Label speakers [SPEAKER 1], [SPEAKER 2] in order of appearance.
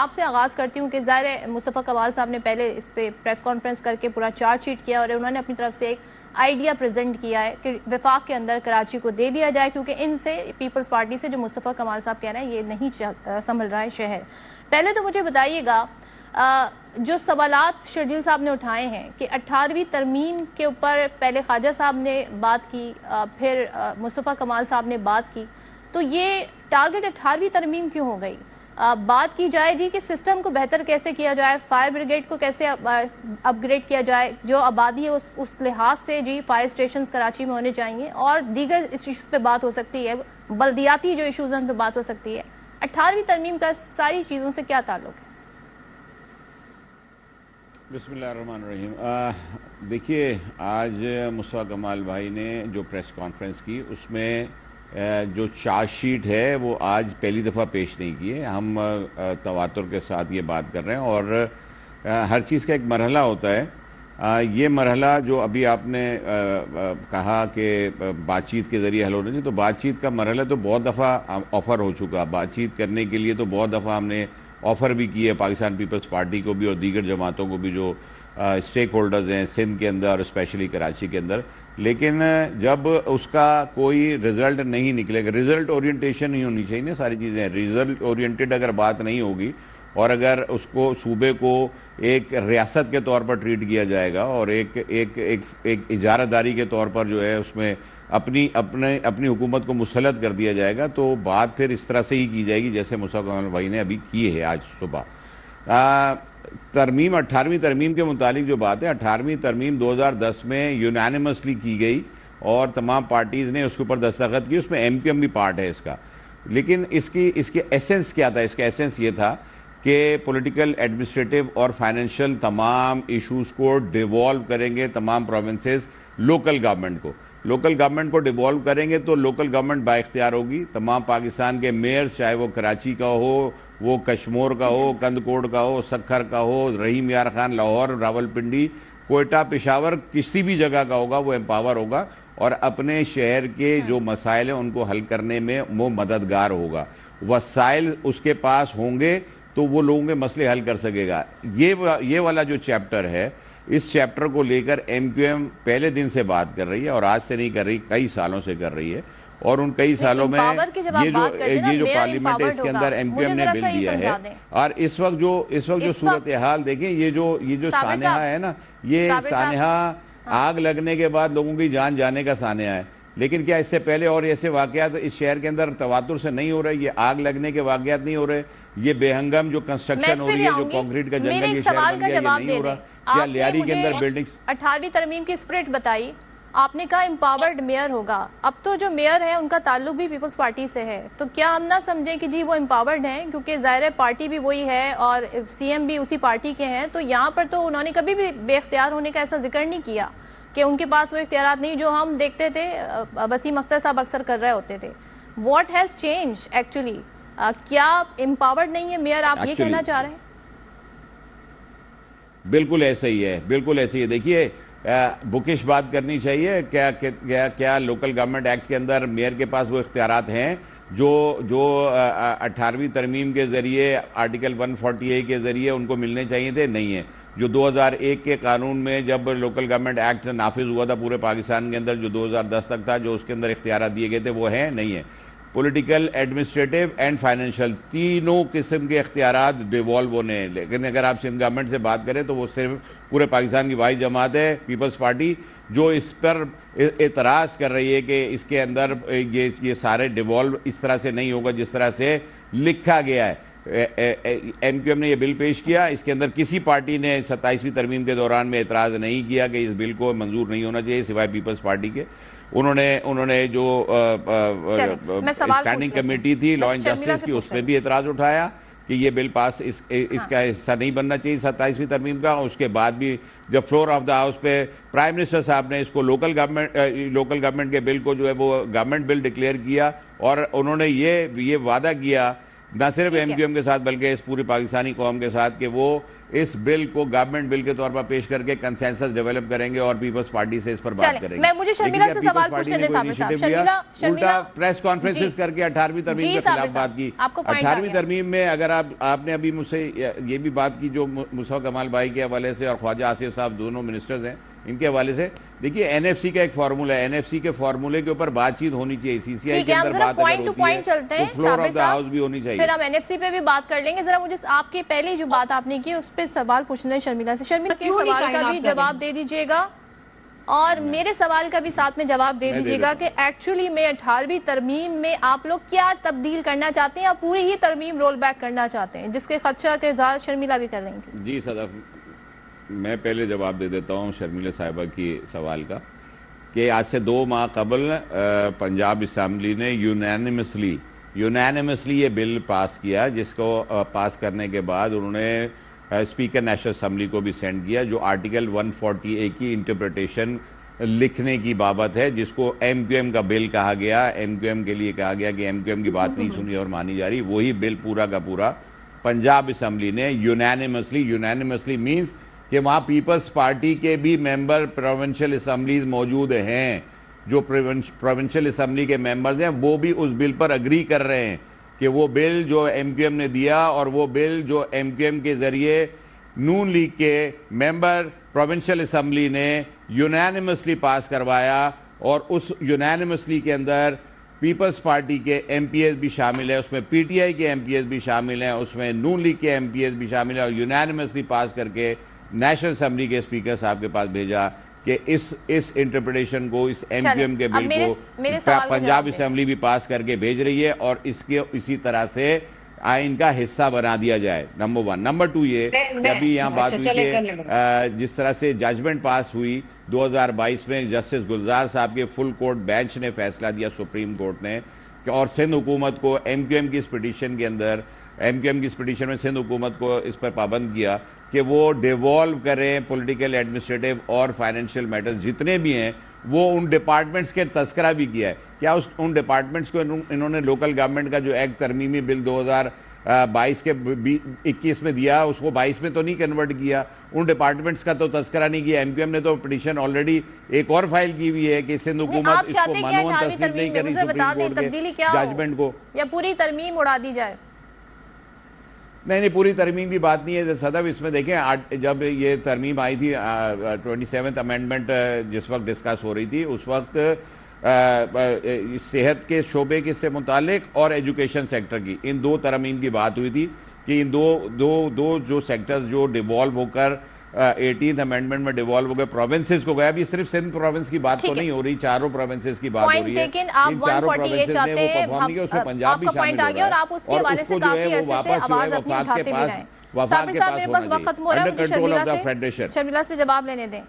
[SPEAKER 1] आपसे आगाज़ करती हूँ कि ज़ाहिर मुस्तफ़ा कमाल साहब ने पहले इस पर प्रेस कॉन्फ्रेंस करके पूरा चार्जशीट किया और उन्होंने अपनी तरफ से एक आइडिया प्रेजेंट किया है कि वफाक के अंदर कराची को दे दिया जाए, क्योंकि इनसे पीपल्स पार्टी से जो मुस्तफ़ा कमाल साहब कह रहे हैं ये नहीं संभल रहा है शहर। पहले तो मुझे बताइएगा जो सवालात शर्जील साहब ने उठाए हैं कि 18वीं तरमीम के ऊपर पहले ख्वाजा साहब ने बात की, फिर मुस्तफ़ा कमाल साहब ने बात की, तो ये टारगेट 18वीं तरमीम क्यों हो गई? बात की जाए जी कि सिस्टम को बेहतर कैसे किया जाए, फायर ब्रिगेड को कैसे अपग्रेड किया जाए, जो आबादी है उस लिहाज से जी फायर स्टेशन कराची में होने चाहिए, और दीगर इश्यूज पे बात हो सकती है, बल्दियाती जो इशूज हैं उन पे बात हो सकती है। 18वीं तरमीम का सारी चीज़ों से क्या ताल्लुक है?
[SPEAKER 2] बिस्मिल्लाहिर्रहमानिर्रहीम। देखिए, आज मुस्तफ़ा कमाल भाई ने जो प्रेस कॉन्फ्रेंस की उसमें जो चार्जशीट है वो आज पहली दफ़ा पेश नहीं की है। हम तवातुर के साथ ये बात कर रहे हैं और हर चीज़ का एक मरहला होता है। ये मरहला जो अभी आपने कहा कि बातचीत के ज़रिए हल होना चाहिए, तो बातचीत का मरहला तो बहुत दफ़ा ऑफ़र हो चुका। बातचीत करने के लिए तो बहुत दफ़ा हमने ऑफ़र भी की है पाकिस्तान पीपल्स पार्टी को भी और दीगर जमातों को भी जो स्टेक होल्डर्स हैं सिंध के अंदर और स्पेशली कराची के अंदर, लेकिन जब उसका कोई रिजल्ट नहीं निकलेगा, रिजल्ट ओरिएंटेशन नहीं होनी चाहिए ना सारी चीज़ें। रिजल्ट ओरिएंटेड अगर बात नहीं होगी और अगर उसको सूबे को एक रियासत के तौर पर ट्रीट किया जाएगा और एक इजारादारी के तौर पर जो है उसमें अपनी हुकूमत को मुसलत कर दिया जाएगा, तो बात फिर इस तरह से ही की जाएगी जैसे मुस्तफ़ा कमाल भाई ने अभी की है आज सुबह। तरमीम 18वीं तरमीम के मुतालिक जो बात है, 18वीं तरमीम 2010 में यूनानिमसली की गई और तमाम पार्टीज़ ने उसके ऊपर दस्तखत की, उसमें MQM भी पार्ट है इसका। लेकिन इसकी एसेंस क्या था? इसका एसेंस ये था कि पॉलिटिकल, एडमिनिस्ट्रेटिव और फाइनेंशियल तमाम इशूज़ को डिवॉल्व करेंगे तमाम प्रोविंसेस लोकल गवर्नमेंट को। लोकल गवर्नमेंट को डिवॉल्व करेंगे तो लोकल गवर्नमेंट बाइख्तियार होगी। तमाम पाकिस्तान के मेयर्स, चाहे वो कराची का हो, वो कश्मीर का हो, कंदकोट का हो, सखर का हो, रहीम यार खान, लाहौर, रावलपिंडी, कोयटा, पेशावर, किसी भी जगह का होगा, वो एम्पावर होगा और अपने शहर के जो मसाइल हैं उनको हल करने में वो मददगार होगा। वसाइल उसके पास होंगे तो वो लोगों के मसले हल कर सकेगा। ये वाला जो चैप्टर है, इस चैप्टर को लेकर MQM पहले दिन से बात कर रही है और आज से नहीं कर रही, कई सालों से कर रही है। और उन कई सालों में ये जो पार्लियामेंट है इसके अंदर MQM ने बिल दिया है। और इस वक्त जो सूरत हाल देखें, ये जो सानेहा है ना, ये सानेहा आग लगने के बाद लोगों की जान जाने का सानेहा है। लेकिन क्या इससे पहले और ऐसे वाकयात इस शहर के अंदर तवातुर से नहीं हो रहे? ये आग लगने के वाकयात नहीं हो रहे, ये बेहंगम जो कंस्ट्रक्शन हो रही है, जो कंक्रीट का जंगल ये शहर बन गया, ये नहीं हो रहा? क्या लियारी के अंदर बिल्डिंग्स?
[SPEAKER 1] 18वीं तरमीम की स्पिरिट बताई। आपने कहा एम्पावर्ड मेयर होगा। अब तो जो मेयर है उनका ताल्लुक भी पीपल्स पार्टी से है, तो क्या हम ना समझें कि जी वो एम्पावर्ड हैं, क्योंकि ज़ाहिर पार्टी भी वही है और CM भी उसी पार्टी के हैं। तो यहाँ पर तो उन्होंने कभी भी बेख्तियार होने का ऐसा जिक्र नहीं किया कि उनके पास वो इख्तियारात नहीं जो हम देखते थे वसीम अख्तर साहब अक्सर कर रहे होते थे। What has change actually? क्या एम्पावर्ड नहीं है मेयर, आप ये कहना चाह रहे हैं?
[SPEAKER 2] बिल्कुल ऐसा ही है, बिल्कुल ऐसे ही है। देखिए, बुकिश बात करनी चाहिए। क्या लोकल गवर्नमेंट एक्ट के अंदर मेयर के पास वो इख्तियारात हैं जो 18वीं तरमीम के ज़रिए आर्टिकल 140A के ज़रिए उनको मिलने चाहिए थे? नहीं है। जो 2001 के कानून में जब लोकल गवर्नमेंट एक्ट नाफिज हुआ था पूरे पाकिस्तान के अंदर, जो 2010 तक था, जो उसके अंदर इख्तियारात दिए गए थे, वो है? नहीं है। पॉलिटिकल, एडमिनिस्ट्रेटिव एंड फाइनेंशियल तीनों किस्म के इख्तियारात डिवॉल्व होने हैं। लेकिन अगर आप सिंध गवर्नमेंट से बात करें तो वो सिर्फ पूरे पाकिस्तान की वाहिद जमात है पीपल्स पार्टी, जो इस पर एतराज़ कर रही है कि इसके अंदर ये सारे डिवॉल्व इस तरह से नहीं होगा जिस तरह से लिखा गया है। MQM ने यह बिल पेश किया, इसके अंदर किसी पार्टी ने 27वीं तरमीम के दौरान में एतराज़ नहीं किया कि इस बिल को मंजूर नहीं होना चाहिए सिवाय पीपल्स पार्टी के। उन्होंने जो स्टैंडिंग कमेटी थी लॉ एंड जस्टिस की, उसमें भी एतराज़ उठाया कि ये बिल पास इसका हिस्सा नहीं बनना चाहिए 27वीं तरमीम का। उसके बाद भी जब फ्लोर ऑफ द हाउस पे प्राइम मिनिस्टर साहब ने इसको लोकल गवर्नमेंट के बिल को जो है वो गवर्नमेंट बिल डिक्लेयर किया और उन्होंने ये वादा किया न सिर्फ एमक्यूएम के साथ बल्कि इस पूरी पाकिस्तानी कौम के साथ कि वो इस बिल को गवर्नमेंट बिल के तौर पर पेश करके कंसेंसस डेवलप करेंगे और पीपल्स पार्टी से इस पर बात करेंगे।
[SPEAKER 1] मुझे शर्मिला से सवाल पूछने दें
[SPEAKER 2] उल्टा प्रेस कॉन्फ्रेंसेस करके 18वीं तरमीम के खिलाफ बात की। 18वीं तरमीम में अगर आपने अभी मुझसे ये भी बात की जो मुस्तफा कमाल भाई के हवाले से और ख्वाजा आसिफ साहब दोनों मिनिस्टर्स हैं इनके हवाले से, देखिए एनएफसी का एक फार्मूला है, एनएफसी के फार्मूले के ऊपर बातचीत होनी चाहिए, सीसीआई के अंदर बात अगर होती है तो फ्लोर ऑफ द हाउस भी होनी चाहिए।
[SPEAKER 1] फिर हम एनएफसी पे भी बात कर लेंगे। जरा मुझे आपके पहले जो बात आपने की उस पर सवाल पूछना है शर्मिला से। शर्मिला के सवाल का भी जवाब दे दीजिएगा और मेरे सवाल का भी साथ में जवाब दे दीजिएगा कि एक्चुअली में 18वीं तरमीम में आप लोग क्या तब्दील करना चाहते हैं या पूरी ही तरमीम रोल बैक करना चाहते हैं, जिसके खदशा के इज़हार शर्मिला भी कर रही थी।
[SPEAKER 2] जी सदफ, मैं पहले जवाब दे देता हूं शर्मिला साहिबा की सवाल का कि आज से 2 माह कबल पंजाब असेंबली ने यूनानिमसली ये बिल पास किया, जिसको पास करने के बाद उन्होंने स्पीकर नेशनल असेंबली को भी सेंड किया, जो आर्टिकल 140A की इंटरप्रिटेशन लिखने की बाबत है, जिसको एमक्यूएम का बिल कहा गया। एमक्यूएम के लिए कहा गया कि एमक्यूएम की बात नहीं सुनी और मानी जा रही। वही बिल पूरा का पूरा पंजाब असेंबली ने यूनानिमसली मीन्स कि वहां पीपल्स पार्टी के भी मेंबर प्रोविंशियल असेंबलीज मौजूद हैं, जो प्रोविंशियल असेंबली के मेंबर्स हैं वो भी उस बिल पर अग्री कर रहे हैं कि वो बिल जो एमक्यूएम ने दिया और वो बिल जो एमक्यूएम के जरिए नून लीग के मेंबर प्रोविंशियल असेंबली ने यूनानिमसली पास करवाया और उस यूनानिमसली के अंदर पीपल्स पार्टी के एमपीएस भी शामिल है, उसमें पीटीआई के एमपीएस भी शामिल हैं, उसमें नून लीग के एमपीएस भी शामिल है और यूनानिमसली पास करके नेशनल असेंबली के स्पीकर साहब के पास भेजा कि इस इंटरप्रिटेशन को, इस एमक्यूएम के बिल को पंजाब असेंबली भी पास करके भेज रही है और इसके इसी तरह से आइन का हिस्सा बना दिया जाए। नंबर 1। नंबर 2 ये कि अभी यहाँ बात हुई कि जिस तरह से जजमेंट पास हुई 2022 में जस्टिस गुलजार साहब के फुल कोर्ट बेंच ने फैसला दिया सुप्रीम कोर्ट ने कि और सिंध हुकूमत को एमक्यूएम की इस पिटीशन के अंदर, एमक्यूएम की इस पिटीशन में सिंध हुकूमत को इस पर पाबंद किया कि वो डिवॉल्व करें पॉलिटिकल, एडमिनिस्ट्रेटिव और फाइनेंशियल मैटर्स जितने भी हैं, वो उन डिपार्टमेंट्स के तस्करा भी किया है। क्या उन डिपार्टमेंट्स को इन्होंने लोकल गवर्नमेंट का जो एक्ट तरमीमी बिल 2022 के 21 में दिया उसको 22 में तो नहीं कन्वर्ट किया, उन डिपार्टमेंट्स का तो तस्करा नहीं किया। एमक्यूएम ने तो पिटीशन ऑलरेडी एक और फाइल की हुई है कि सिंध हुकूमत इसको मनोन तस्लीम नहीं कर रही सुप्रीम कोर्ट के जजमेंट को, या
[SPEAKER 1] पूरी तरमीम उड़ा दी जाए।
[SPEAKER 2] नहीं, पूरी तरमीम की बात नहीं है सदफ। इसमें देखें जब ये तरमीम आई थी 27th अमेंडमेंट जिस वक्त डिस्कस हो रही थी उस वक्त सेहत के शोबे के से मुतालिक और एजुकेशन सेक्टर की, इन 2 तरमीम की बात हुई थी कि इन दो जो सेक्टर्स जो डिवॉल्व होकर 18th अमेंडमेंट में डिवॉल्व हो गए प्रोविंसेस को गया। अभी सिर्फ सिंध प्रोविंस की बात तो नहीं हो रही, चारों प्रोविंसेस की बात हो रही है।
[SPEAKER 1] इन चारों प्रोविंसेस ने वो परफॉर्म किया, उसमें पंजाब भी शामिल हो गया और उसको जो है वो वापस जो है वफाक के पास होना चाहिए, under control of the federation. Sharmila से जवाब लेने दें।